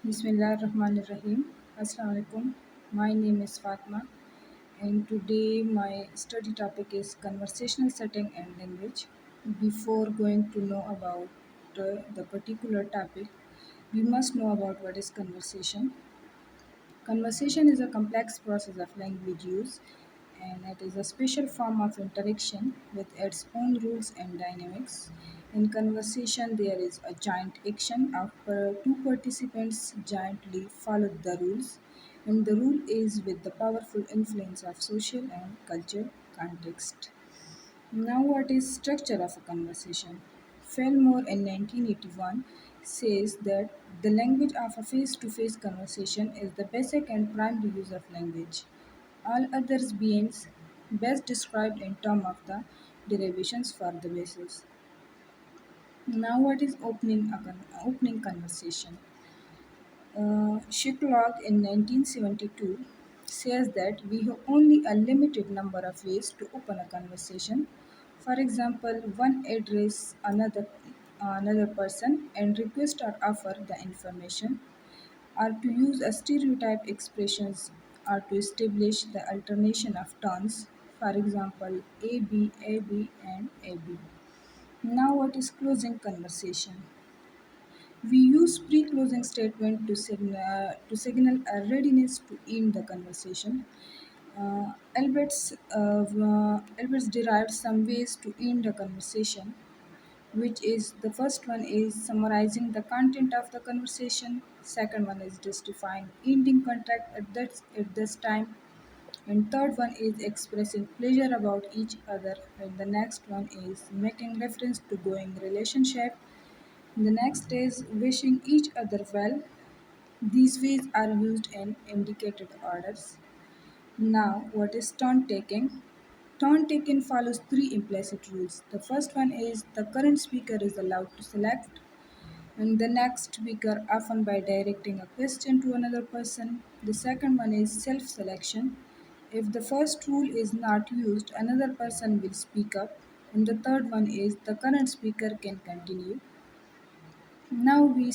Bismillahirrahmanirrahim. Assalamu alaikum. My name is Fatma, and today my study topic is conversational setting and language. Before going to know about the particular topic, we must know about what is conversation. Conversation is a complex process of language use, and it is a special form of interaction with its own rules and dynamics. In conversation, there is a giant action of two participants jointly follow the rules, and the rule is with the powerful influence of social and cultural context. Now, what is structure of a conversation? Fillmore in 1981 says that the language of a face-to-face conversation is the basic and primary use of language. All others beings best described in terms of the derivations for the basis. Now, what is opening conversation? Shylock in 1972 says that we have only a limited number of ways to open a conversation. For example, one address another person and request or offer the information, or to use a stereotype expressions, or to establish the alternation of tones. For example, A B, and A B. Now, what is closing conversation? We use pre-closing statement to signal a readiness to end the conversation. Alberts derived some ways to end a conversation, which is the first one is summarizing the content of the conversation. Second one is justifying ending contact at this time. And third one is expressing pleasure about each other. And the next one is making reference to going relationship. The next is wishing each other well. These ways are used in indicated orders. Now, what is turn taking? Turn taking follows three implicit rules. The first one is the current speaker is allowed to select, and the next speaker often by directing a question to another person. The second one is self selection. If the first rule is not used, another person will speak up. And the third one is the current speaker can continue. Now we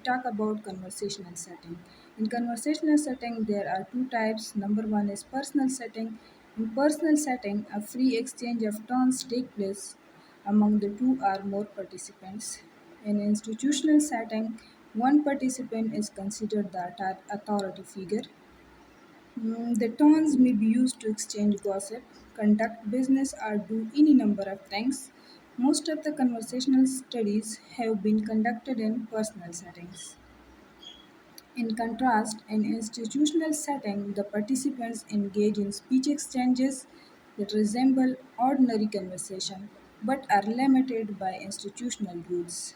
talk about conversational setting. In conversational setting, there are two types. Number one is personal setting. In personal setting, a free exchange of turns take place among the two or more participants. In institutional setting, one participant is considered the authority figure. The tones may be used to exchange gossip, conduct business, or do any number of things. Most of the conversational studies have been conducted in personal settings. In contrast, in institutional setting, the participants engage in speech exchanges that resemble ordinary conversation but are limited by institutional rules.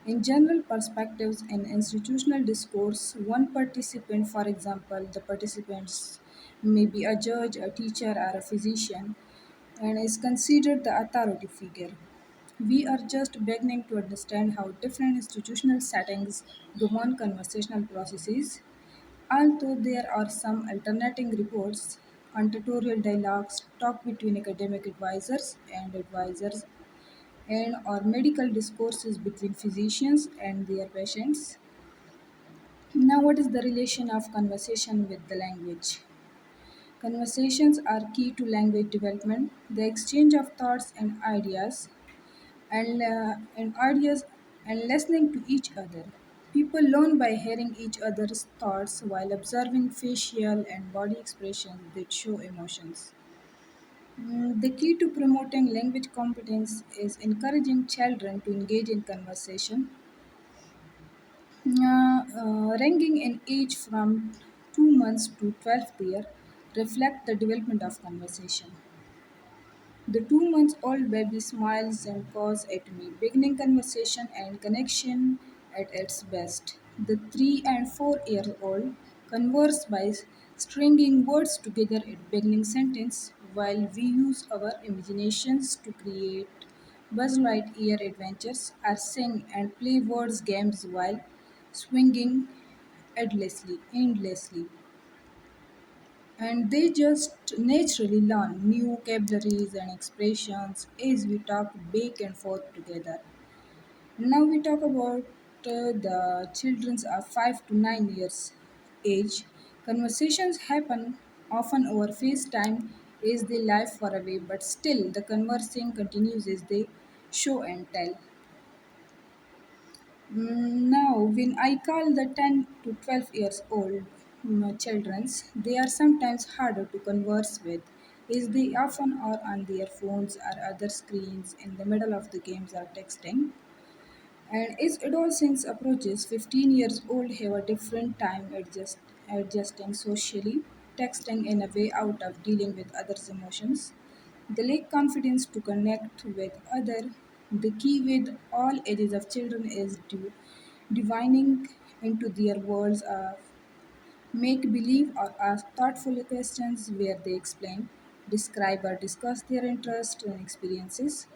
In general perspectives in institutional discourse, one participant, for example, the participants may be a judge, a teacher, or a physician, and is considered the authority figure. We are just beginning to understand how different institutional settings govern conversational processes. Although there are some alternating reports on tutorial dialogues, talk between academic advisors and advisors, and or medical discourses between physicians and their patients. Now, what is the relation of conversation with the language? Conversations are key to language development, the exchange of thoughts and ideas and listening to each other. People learn by hearing each other's thoughts while observing facial and body expressions that show emotions. The key to promoting language competence is encouraging children to engage in conversation, ranging in age from 2 months to 12th year, reflect the development of conversation. The 2 months old baby smiles and caws at me, beginning conversation and connection at its best. The 3 and 4 year old converse by stringing words together at beginning sentence, while we use our imaginations to create Buzz Lightyear adventures or sing and play words games while swinging endlessly, and they just naturally learn new vocabularies and expressions as we talk back and forth together. Now we talk about the children are 5 to 9 years age. Conversations happen often over FaceTime as they live far away, but still the conversing continues as they show and tell. Now, when I call the 10 to 12 years old children, they are sometimes harder to converse with, as they often are on their phones or other screens in the middle of the games or texting. And as adolescence approaches, 15 years old have a different time adjusting socially, texting in a way out of dealing with others' emotions. They lack confidence to connect with other. The key with all ages of children is divining into their worlds of make believe or ask thoughtful questions where they explain, describe, or discuss their interests and experiences.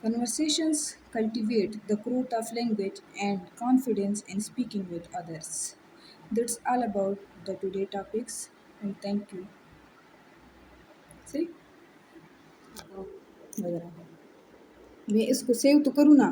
Conversations cultivate the growth of language and confidence in speaking with others. That's all about the today topics, and thank you. See? मैं इसको save तो करूँ ना